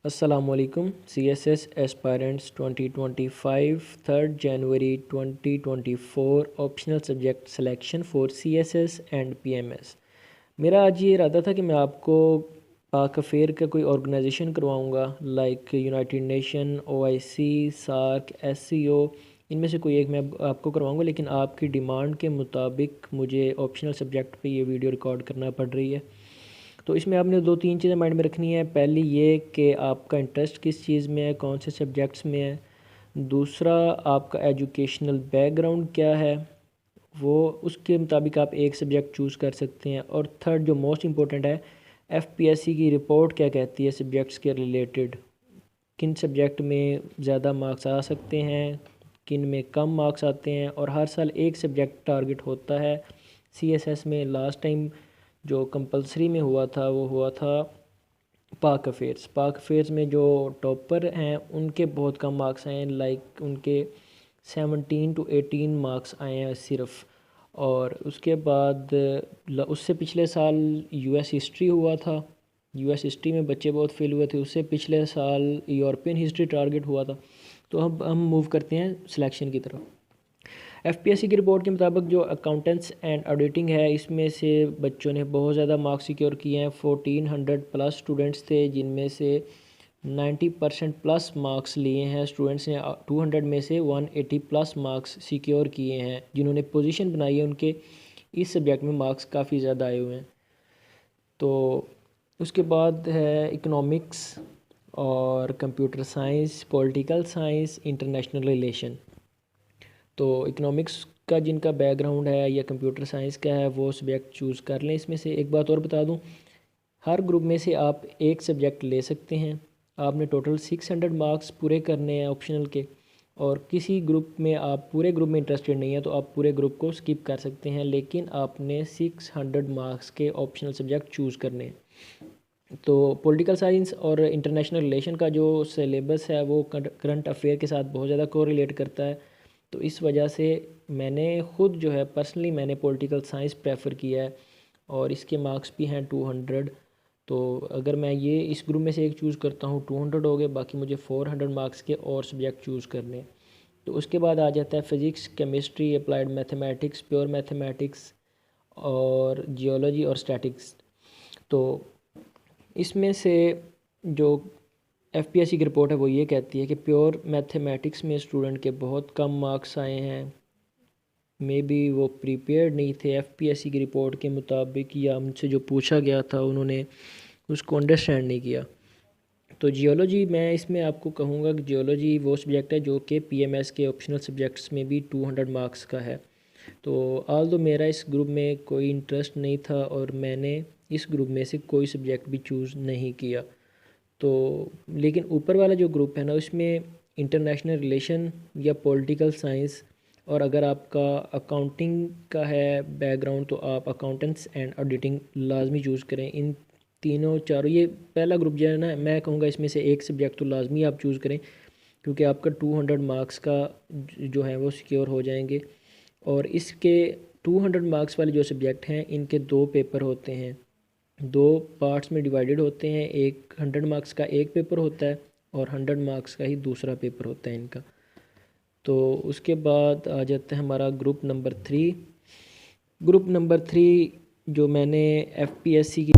अस्सलामुअलैकुम CSS aspirants 2025 3 January 2024 optional subject selection for CSS and PMS। मेरा आज ये इरादा था कि मैं आपको पाक अफेयर का कोई ऑर्गेनाइजेशन करवाऊँगा, like United Nation, OIC, SAARC, SCO, इनमें से कोई एक मैं आपको करवाऊँगा। लेकिन आपकी डिमांड के मुताबिक मुझे ऑप्शनल सब्जेक्ट पे ये वीडियो रिकॉर्ड करना पड़ रही है। तो इसमें आपने दो तीन चीज़ें माइंड में रखनी है। पहली ये कि आपका इंटरेस्ट किस चीज़ में है, कौन से सब्जेक्ट्स में है। दूसरा, आपका एजुकेशनल बैकग्राउंड क्या है, वो उसके मुताबिक आप एक सब्जेक्ट चूज़ कर सकते हैं। और थर्ड, जो मोस्ट इम्पोर्टेंट है, FPSC की रिपोर्ट क्या कहती है सब्जेक्ट्स के रिलेटेड, किन सब्जेक्ट में ज़्यादा मार्क्स आ सकते हैं, किन में कम मार्क्स आते हैं। और हर साल एक सब्जेक्ट टारगेट होता है CSS में। लास्ट टाइम जो कंपलसरी में हुआ था वो हुआ था पाक अफेयर्स में जो टॉपर हैं उनके बहुत कम मार्क्स आए हैं, लाइक उनके 17 to 18 मार्क्स आए हैं सिर्फ। और उसके बाद उससे पिछले साल US हिस्ट्री हुआ था, US हिस्ट्री में बच्चे बहुत फेल हुए थे। उससे पिछले साल यूरोपियन हिस्ट्री टारगेट हुआ था। तो अब हम मूव करते हैं सिलेक्शन की तरफ। FPSC की रिपोर्ट के मुताबिक जो अकाउंटेंट्स एंड ऑडिटिंग है, इसमें से बच्चों ने बहुत ज़्यादा मार्क्स सिक्योर किए हैं। 1400 प्लस स्टूडेंट्स थे, जिनमें से 90% प्लस मार्क्स लिए हैं स्टूडेंट्स ने। 200 में से 180 प्लस मार्क्स सिक्योर किए हैं। जिन्होंने पोजीशन बनाई है उनके इस सब्जेक्ट में मार्क्स काफ़ी ज़्यादा आए हुए हैं। तो उसके बाद है इकोनॉमिक्स और computer science, political science, international relation. तो इकोनॉमिक्स का जिनका बैकग्राउंड है या कंप्यूटर साइंस का है वो सब्जेक्ट चूज़ कर लें। इसमें से एक बात और बता दूं, हर ग्रुप में से आप एक सब्जेक्ट ले सकते हैं। आपने टोटल 600 मार्क्स पूरे करने हैं ऑप्शनल के। और किसी ग्रुप में आप पूरे ग्रुप में इंटरेस्टेड नहीं है तो आप पूरे ग्रुप को स्किप कर सकते हैं, लेकिन आपने 600 मार्क्स के ऑप्शनल सब्जेक्ट चूज़ करने हैं। तो पॉलिटिकल साइंस और इंटरनेशनल रिलेशन का जो सिलेबस है वो करंट अफेयर के साथ बहुत ज़्यादा कोरिलेट करता है। तो इस वजह से मैंने ख़ुद जो है पर्सनली मैंने पॉलिटिकल साइंस प्रेफर किया है और इसके मार्क्स भी हैं 200। तो अगर मैं ये इस ग्रुप में से एक चूज़ करता हूँ 200 हो गए, बाकी मुझे 400 मार्क्स के और सब्जेक्ट चूज़ करने। तो उसके बाद आ जाता है physics, chemistry, applied mathematics, pure mathematics और जियोलॉजी और स्टैटिक्स। तो इसमें से जो FPSC की रिपोर्ट है वो ये कहती है कि प्योर मैथमेटिक्स में स्टूडेंट के बहुत कम मार्क्स आए हैं। मे बी वो प्रिपेयर्ड नहीं थे FPSC की रिपोर्ट के मुताबिक, या उनसे जो पूछा गया था उन्होंने उसको अंडरस्टैंड नहीं किया। तो जियोलॉजी, मैं इसमें आपको कहूँगा कि जियोलॉजी वो सब्जेक्ट है जो कि PMS के ऑप्शनल सब्जेक्ट्स में भी 200 मार्क्स का है। तो ऑल्दो मेरा इस ग्रुप में कोई इंटरेस्ट नहीं था और मैंने इस ग्रुप में से कोई सब्जेक्ट भी चूज़ नहीं किया। तो लेकिन ऊपर वाला जो ग्रुप है ना, उसमें इंटरनेशनल रिलेशन या पॉलिटिकल साइंस, और अगर आपका अकाउंटिंग का है बैकग्राउंड तो आप अकाउंटेंट्स एंड ऑडिटिंग लाजमी चूज़ करें। इन तीनों चारों, ये पहला ग्रुप जो है ना, मैं कहूँगा इसमें से एक सब्जेक्ट तो लाजमी आप चूज़ करें, क्योंकि आपका 200 मार्क्स का जो है वो सिक्योर हो जाएंगे। और इसके 200 मार्क्स वाले जो सब्जेक्ट हैं इनके दो पेपर होते हैं, दो पार्ट्स में डिवाइडेड होते हैं। एक 100 मार्क्स का एक पेपर होता है और 100 मार्क्स का ही दूसरा पेपर होता है इनका। तो उसके बाद आ जाता है हमारा ग्रुप नंबर 3। ग्रुप नंबर 3 जो मैंने FPSC की